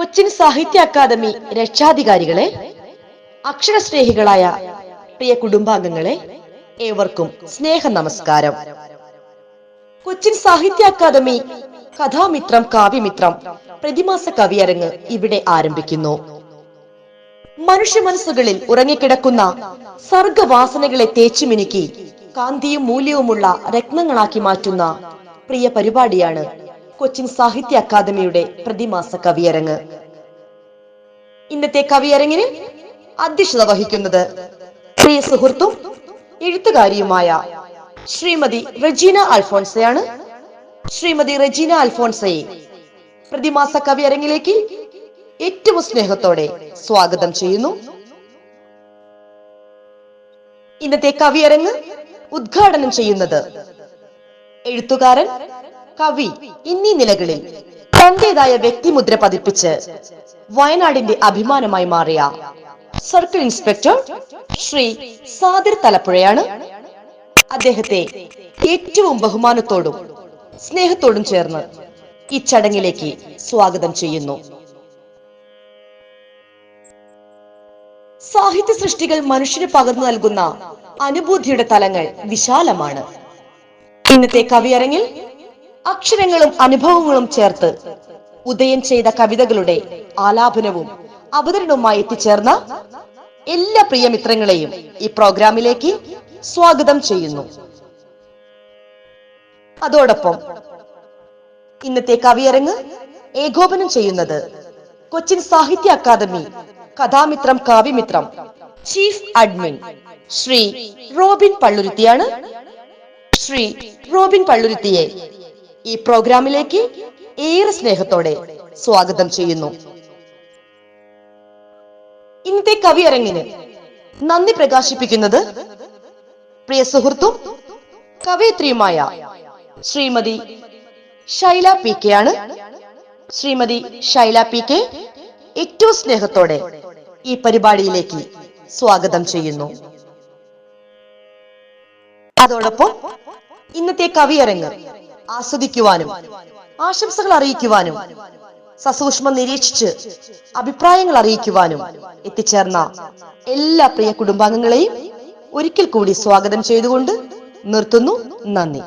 Cochin Sahitya academy രക്ഷാധികാരികളെ, അക്ഷരസ്നേഹികളായ പ്രിയ കുടുംബാംഗങ്ങളെ, ഏവർക്കും സ്നേഹ നമസ്കാരം. കൊച്ചിൻ സാഹിത്യ അക്കാദമി കഥാമിത്രം കാവ്യമിത്രം പ്രതിമാസ കവിയരങ്ങ് ഇവിടെ ആരംഭിക്കുന്നു. മനുഷ്യ മനസ്സുകളിൽ ഉറങ്ങിക്കിടക്കുന്ന സർഗവാസനകളെ തേച്ചുമിനുക്കി കാന്തിയും മൂല്യവുമുള്ള രത്നങ്ങളാക്കി മാറ്റുന്ന പ്രിയ പരിപാടിയാണ് കൊച്ചിൻ സാഹിത്യ അക്കാദമിയുടെ പ്രതിമാസ കവിയരങ്ങ്. ഇന്നത്തെ കവിയരങ്ങിന് അധ്യക്ഷത വഹിക്കുന്നത് പ്രിയ സുഹൃത്തും എഴുത്തുകാരിയുമായ ശ്രീമതി റെജീന അൽഫോൺസയാണ്. ശ്രീമതി റെജീന അൽഫോൺസയെ പ്രതിമാസ കവിയരങ്ങിലേക്ക് ഏറ്റവും സ്നേഹത്തോടെ സ്വാഗതം ചെയ്യുന്നു. ഇന്നത്തെ കവിയരങ്ങ് ഉദ്ഘാടനം ചെയ്യുന്നത് എഴുത്തുകാരൻ, കവി എന്നീ നിലകളിൽ തന്റേതായ വ്യക്തിമുദ്ര പതിപ്പിച്ച് വയനാടിന്റെ അഭിമാനമായി മാറിയ സർക്കിൾ ഇൻസ്പെക്ടർ ശ്രീ സാദിർ തലപ്പുഴയാണ്. അദ്ദേഹത്തെ ഏറ്റവും ബഹുമാനത്തോടും സ്നേഹത്തോടും ചേർന്ന് ഈ ചടങ്ങിലേക്ക് സ്വാഗതം ചെയ്യുന്നു. സാഹിത്യ സൃഷ്ടികൾ മനുഷ്യന് പകർന്നു നൽകുന്ന അനുഭൂതിയുടെ തലങ്ങൾ വിശാലമാണ്. ഇന്നത്തെ കവിയരങ്ങിൽ അക്ഷരങ്ങളും അനുഭവങ്ങളും ചേർത്ത് ഉദയം ചെയ്ത കവിതകളുടെ ആലാപനവും അവതരണവുമായി എത്തിച്ചേർന്ന എല്ലാ പ്രിയമിത്രങ്ങളെയും ഈ പ്രോഗ്രാമിലേക്ക് സ്വാഗതം ചെയ്യുന്നു. അതോടൊപ്പം ഇന്നത്തെ കവിയരങ്ങ് ഏകോപനം ചെയ്യുന്നത് കൊച്ചിൻ സാഹിത്യ അക്കാദമി കഥാമിത്രം കാവ്യമിത്രം ചീഫ് അഡ്മിൻ ശ്രീ റോബിൻ പള്ളുരുത്തിയാണ്. ശ്രീ റോബിൻ പള്ളുരുത്തിയെ ഈ പ്രോഗ്രാമിലേക്ക് ഏറെ സ്നേഹത്തോടെ സ്വാഗതം ചെയ്യുന്നു. ഇന്നത്തെ കവിയരങ്ങിന് നന്ദി പ്രകാശിപ്പിക്കുന്നത് പ്രിയ സുഹൃത്തും കവയിത്രിയുമായ ശ്രീമതി ശൈല പി കെ ആണ്. ശ്രീമതി ശൈല പി കെ ഏറ്റവും സ്നേഹത്തോടെ ഈ പരിപാടിയിലേക്ക് സ്വാഗതം ചെയ്യുന്നു. അതോടൊപ്പം ഇന്നത്തെ കവിയരങ്ങ് ആസ്വദിക്കുവാനും ആശംസകൾ അറിയിക്കുവാനും സസൂക്ഷ്മം നിരീക്ഷിച്ച് അഭിപ്രായങ്ങൾ അറിയിക്കുവാനും എത്തിച്ചേർന്ന എല്ലാ പ്രിയ കുടുംബാംഗങ്ങളെയും ഒരിക്കൽ കൂടി സ്വാഗതം ചെയ്തുകൊണ്ട് നിർത്തുന്നു. നന്ദി.